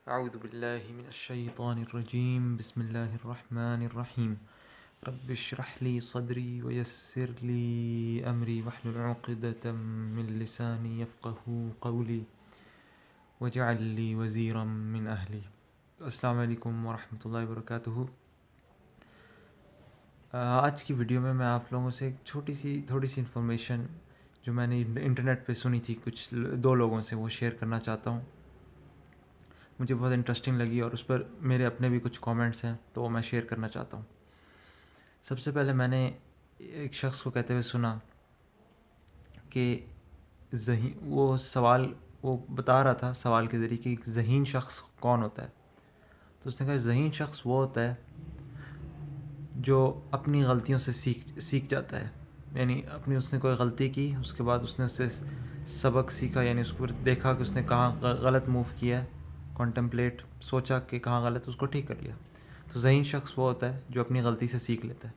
اعوذ باللہ من الشیطان الرجیم بسم اللہ الرحمن الرحیم رب اشرح لی صدری ویسر لی امری واحلل عقدۃ من لسانی یفقہوا قولی واجعل لی وزیرا من اہلی۔ السلام علیکم ورحمۃ اللہ وبرکاتہ۔ آج کی ویڈیو میں آپ لوگوں سے ایک تھوڑی سی انفارمیشن جو میں نے انٹرنیٹ پہ سنی تھی کچھ دو لوگوں سے، وہ شیئر کرنا چاہتا ہوں۔ مجھے بہت انٹرسٹنگ لگی اور اس پر میرے اپنے بھی کچھ کامنٹس ہیں تو وہ میں شیئر کرنا چاہتا ہوں۔ سب سے پہلے میں نے ایک شخص کو کہتے ہوئے سنا کہ وہ بتا رہا تھا سوال کے ذریعے کہ ایک ذہین شخص کون ہوتا ہے۔ تو اس نے کہا ذہین شخص وہ ہوتا ہے جو اپنی غلطیوں سے سیکھ جاتا ہے، یعنی اس نے کوئی غلطی کی، اس کے بعد اس نے اس سے سبق سیکھا، یعنی اس کو دیکھا کہ اس نے کہاں غلط موو کیا ہے، کنٹمپلیٹ سوچا کہ کہاں غلط، اس کو ٹھیک کر لیا۔ تو ذہین شخص وہ ہوتا ہے جو اپنی غلطی سے سیکھ لیتا ہے۔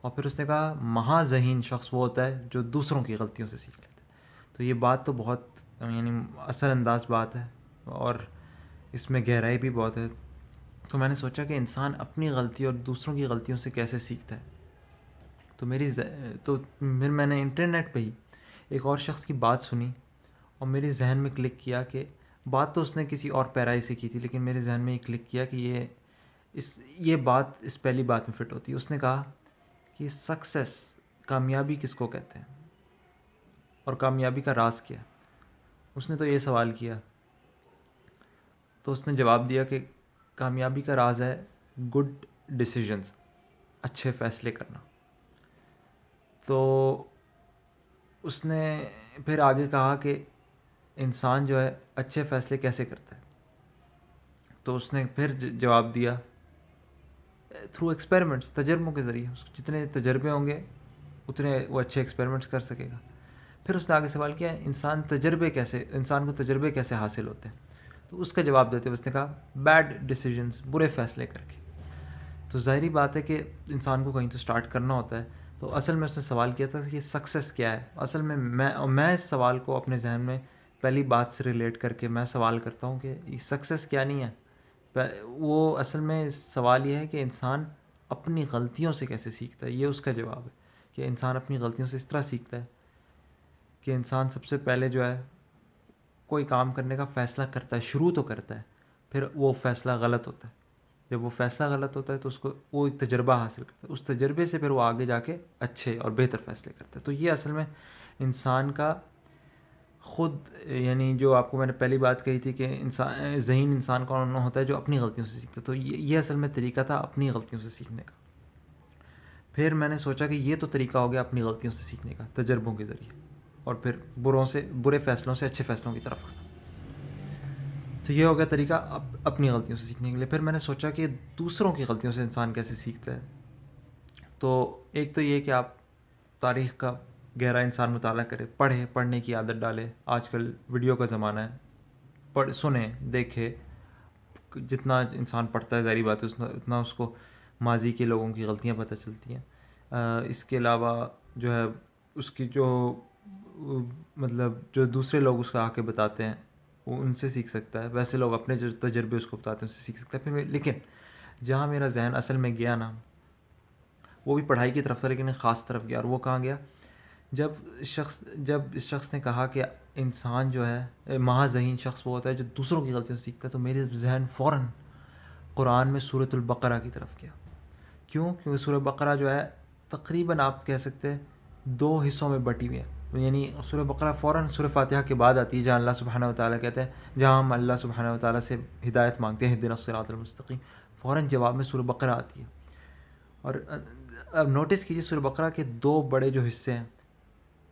اور پھر اس نے کہا مہا ذہین شخص وہ ہوتا ہے جو دوسروں کی غلطیوں سے سیکھ لیتا ہے۔ تو یہ بات تو بہت یعنی اثر انداز بات ہے اور اس میں گہرائی بھی بہت ہے۔ تو میں نے سوچا کہ انسان اپنی غلطی اور دوسروں کی غلطیوں سے کیسے سیکھتا ہے۔ تو پھر میں نے انٹرنیٹ پہ ہی ایک اور شخص کی بات سنی اور میرے ذہن میں کلک کیا کہ بات تو اس نے کسی اور پیرائی سے کی تھی، لیکن میرے ذہن میں یہ کلک کیا کہ یہ بات اس پہلی بات میں فٹ ہوتی ہے۔ اس نے کہا کہ سکسیس، کامیابی کس کو کہتے ہیں اور کامیابی کا راز کیا ہے۔ اس نے تو یہ سوال کیا، تو اس نے جواب دیا کہ کامیابی کا راز ہے گڈ ڈیسیژنز، اچھے فیصلے کرنا۔ تو اس نے پھر آگے کہا کہ انسان جو ہے اچھے فیصلے کیسے کرتا ہے۔ تو اس نے پھر جواب دیا تھرو ایکسپیریمنٹس، تجربوں کے ذریعے۔ اس کو جتنے تجربے ہوں گے اتنے وہ اچھے ایکسپیریمنٹس کر سکے گا۔ پھر اس نے آگے سوال کیا انسان کو تجربے کیسے حاصل ہوتے ہیں۔ تو اس کا جواب دیتے ہوئے اس نے کہا بیڈ ڈیسیژنز، برے فیصلے کر کے۔ تو ظاہری بات ہے کہ انسان کو کہیں تو سٹارٹ کرنا ہوتا ہے۔ تو اصل میں اس نے سوال کیا تھا کہ سکسیس کیا ہے۔ اصل میں میں اس سوال کو اپنے ذہن میں پہلی بات سے ریلیٹ کر کے میں سوال کرتا ہوں کہ یہ سکسیس کیا نہیں ہے۔ وہ اصل میں سوال یہ ہے کہ انسان اپنی غلطیوں سے کیسے سیکھتا ہے۔ یہ اس کا جواب ہے کہ انسان اپنی غلطیوں سے اس طرح سیکھتا ہے کہ انسان سب سے پہلے جو ہے کوئی کام کرنے کا فیصلہ کرتا ہے، شروع تو کرتا ہے، پھر وہ فیصلہ غلط ہوتا ہے۔ جب وہ فیصلہ غلط ہوتا ہے تو وہ ایک تجربہ حاصل کرتا ہے، اس تجربے سے پھر وہ آگے جا کے اچھے اور بہتر فیصلے کرتا ہے۔ تو یہ اصل میں انسان کا خود، یعنی جو آپ کو میں نے پہلی بات کہی تھی کہ ذہین انسان کون ہوتا ہے جو اپنی غلطیوں سے سیکھتا ہے۔ تو یہ اصل میں طریقہ تھا اپنی غلطیوں سے سیکھنے کا۔ پھر میں نے سوچا کہ یہ تو طریقہ ہو گیا اپنی غلطیوں سے سیکھنے کا تجربوں کے ذریعے، اور پھر برے فیصلوں سے اچھے فیصلوں کی طرف آنا۔ تو یہ ہو گیا طریقہ اپنی غلطیوں سے سیکھنے کے لیے۔ پھر میں نے سوچا کہ دوسروں کی غلطیوں سے انسان کیسے سیکھتا ہے۔ تو ایک تو یہ کہ آپ تاریخ کا گہرا انسان مطالعہ کرے، پڑھنے کی عادت ڈالے۔ آج کل ویڈیو کا زمانہ ہے، سنیں دیکھے، جتنا انسان پڑھتا ہے ظاہری بات ہے اتنا اس کو ماضی کے لوگوں کی غلطیاں پتہ چلتی ہیں۔ اس کے علاوہ جو ہے اس کی جو دوسرے لوگ اس کا آ کے بتاتے ہیں وہ ان سے سیکھ سکتا ہے، ویسے لوگ اپنے جو تجربے اس کو بتاتے ہیں اس سے سیکھ سکتا ہے۔ پھر لیکن جہاں میرا ذہن اصل میں گیا نا، وہ بھی پڑھائی کی طرف تھا لیکن ایک خاص طرف گیا، اور وہ کہاں گیا جب اس شخص نے کہا کہ انسان جو ہے مہا ذہین شخص وہ ہوتا ہے جو دوسروں کی غلطیوں سے سیکھتا ہے، تو میرے ذہن فوراً قرآن میں سورۃ البقرہ کی طرف گیا۔ کیونکہ سورۃ بقرہ جو ہے تقریباً آپ کہہ سکتے ہیں 2 حصوں میں بٹی ہوئی ہے، یعنی سورۃ بقرہ فوراً سورۃ فاتحہ کے بعد آتی ہے، جہاں اللہ سبحانہ وتعالیٰ کہتے ہیں، جہاں ہم اللہ سبحانہ وتعالیٰ سے ہدایت مانگتے ہیں اہدنا الصراط المستقیم، فوراً جواب میں سورۃ بقرہ آتی ہے۔ اور اب نوٹس کیجیے سورۃ بقرہ کے 2 بڑے جو حصے ہیں،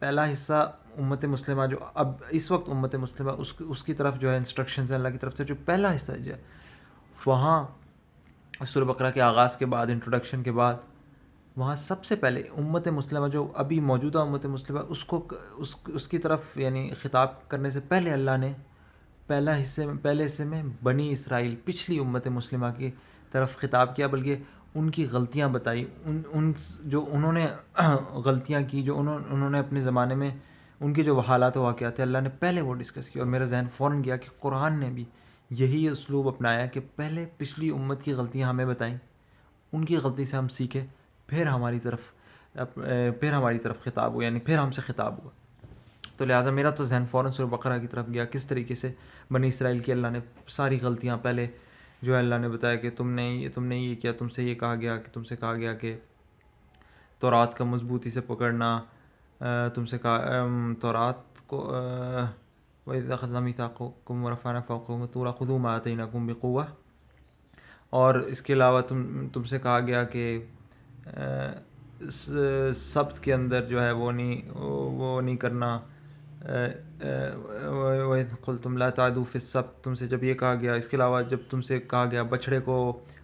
پہلا حصہ امت مسلمہ جو اب اس وقت امت مسلمہ اس کی طرف جو ہے انسٹرکشنز ہیں اللہ کی طرف سے، جو پہلا حصہ جو ہے وہاں سورۃ بقرہ کے آغاز کے بعد، انٹروڈکشن کے بعد، وہاں سب سے پہلے امت مسلمہ جو ابھی موجودہ امت مسلمہ اس کی طرف یعنی خطاب کرنے سے پہلے اللہ نے پہلے حصے میں بنی اسرائیل، پچھلی امت مسلمہ کی طرف خطاب کیا، بلکہ ان کی غلطیاں بتائی، جو انہوں نے غلطیاں کی، جو انہوں نے اپنے زمانے میں ان کے جو حالات و واقعات تھے، اللہ نے پہلے وہ ڈسکس کیا۔ اور میرا ذہن فوراً گیا کہ قرآن نے بھی یہی اسلوب اپنایا کہ پہلے پچھلی امت کی غلطیاں ہمیں بتائیں، ان کی غلطی سے ہم سیکھیں، پھر ہماری طرف خطاب ہوا، یعنی پھر ہم سے خطاب ہوا. تو لہٰذا میرا تو ذہن فوراً سورہ بقرہ کی طرف گیا، کس طریقے سے بنی اسرائیل کی اللہ نے ساری غلطیاں پہلے جو ہے اللہ نے بتایا کہ تم نے یہ کیا، تم سے یہ کہا گیا کہ تم سے کہا گیا کہ تورات کا مضبوطی سے پکڑنا، تم سے کہا تورات کو وَإِذْ أَخَذْنَا مِيثَاقَكُمْ وَرَفَعْنَا فَوْقَكُمُ الطُّورَ خُذُوا مَا آتَيْنَاكُمْ بِقُوَّةٍ، اور اس کے علاوہ تم سے کہا گیا کہ سبت کے اندر جو ہے وہ نہیں کرنا، وَإِذْ قُلْتُمْ لَا تَعْدُوا فِي السَّبْتِ، تم سے جب یہ کہا گیا. اس کے علاوہ جب تم سے کہا گیا بچھڑے کو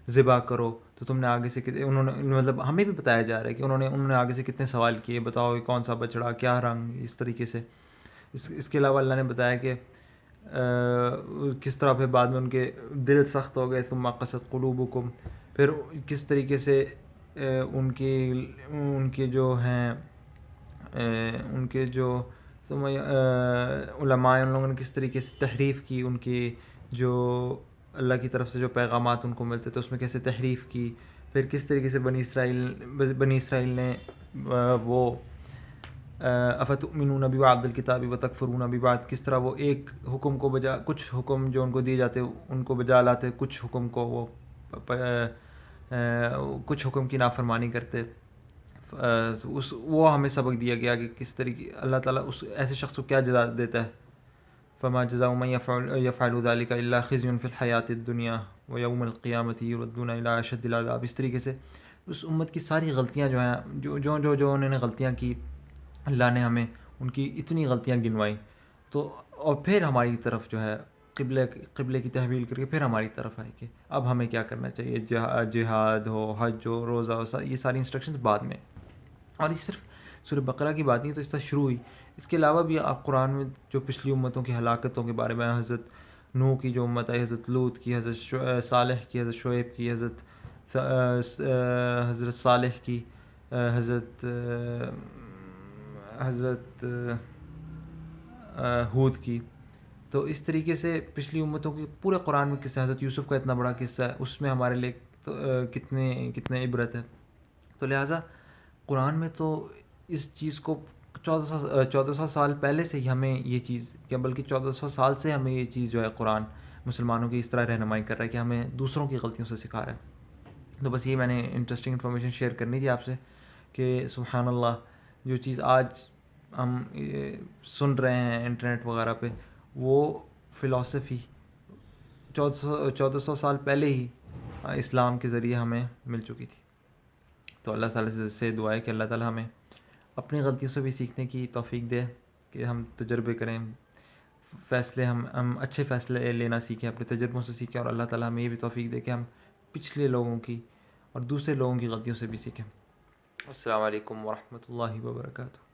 ذبح کرو تو تم نے آگے سے انہوں نے مطلب ہمیں بھی بتایا جا رہا ہے کہ انہوں نے آگے سے کتنے سوال کیے، بتاؤ یہ کون سا بچڑا، کیا رنگ، اس طریقے سے. اس کے علاوہ اللہ نے بتایا کہ کس طرح پھر بعد میں ان کے دل سخت ہو گئے، ثم قست قلوبکم، پھر کس طریقے سے ان کے جو ہیں ان کے جو علماء ان لوگوں نے کس طریقے سے تحریف کی، ان کی جو اللہ کی طرف سے جو پیغامات ان کو ملتے تھے اس میں کیسے تحریف کی. پھر کس طریقے سے بنی اسرائیل نے وہ افتؤمنون ببعض الکتاب وتکفرون ببعض، کس طرح وہ ایک حکم کو کچھ حکم جو ان کو دیے جاتے ان کو بجا لاتے، کچھ حکم کو کچھ حکم کی نافرمانی کرتے. وہ ہمیں سبق دیا گیا کہ کس طریقے اللہ تعالیٰ اس ایسے شخص کو کیا جزا دیتا ہے. فما جزاء من يفعل ذلك الا خزي في الحیاۃ الدنیا ويوم القیامۃ يردون الى اشد العذاب. اس طریقے سے اس امت کی ساری غلطیاں جو ہیں جو انہوں نے غلطیاں کی، اللہ نے ہمیں ان کی اتنی غلطیاں گنوائیں. تو اور پھر ہماری طرف جو ہے قبلے کی تحویل کر کے پھر ہماری طرف آئے کہ اب ہمیں کیا کرنا چاہیے، جہاد ہو، حج ہو، روزہ ہو، یہ ساری انسٹرکشنز بعد میں. اور یہ صرف سورہ بقرہ کی بات نہیں تو اس طرح شروع ہوئی. اس کے علاوہ بھی آپ قرآن میں جو پچھلی امتوں کی ہلاکتوں کے بارے میں، حضرت نوح کی جو امت ہے، حضرت لوط کی، حضرت صالح کی، حضرت شعیب کی، حضرت صالح کی، حضرت ہود کی. تو اس طریقے سے پچھلی امتوں کی پورے قرآن میں قصہ، حضرت یوسف کا اتنا بڑا قصہ ہے، اس میں ہمارے لیے کتنے عبرت ہے. تو لہٰذا قرآن میں تو اس چیز کو 1400 سال پہلے سے ہی ہمیں یہ چیز، کیا بلکہ 1400 سال سے ہمیں یہ چیز جو ہے قرآن مسلمانوں کی اس طرح رہنمائی کر رہا ہے کہ ہمیں دوسروں کی غلطیوں سے سکھا رہا ہے. تو بس یہ میں نے انٹرسٹنگ انفارمیشن شیئر کرنی تھی آپ سے کہ سبحان اللہ، جو چیز آج ہم سن رہے ہیں انٹرنیٹ وغیرہ پہ، وہ فلاسفی 1400 سال پہلے ہی اسلام کے ذریعے ہمیں مل چکی تھی. تو اللہ تعالیٰ سے دعا ہے کہ اللہ تعالیٰ ہمیں اپنی غلطیوں سے بھی سیکھنے کی توفیق دے، کہ ہم تجربے کریں، ہم اچھے فیصلے لینا سیکھیں، اپنے تجربوں سے سیکھیں، اور اللہ تعالیٰ ہمیں یہ بھی توفیق دے کہ ہم پچھلے لوگوں کی اور دوسرے لوگوں کی غلطیوں سے بھی سیکھیں. السلام علیکم ورحمۃ اللہ وبرکاتہ.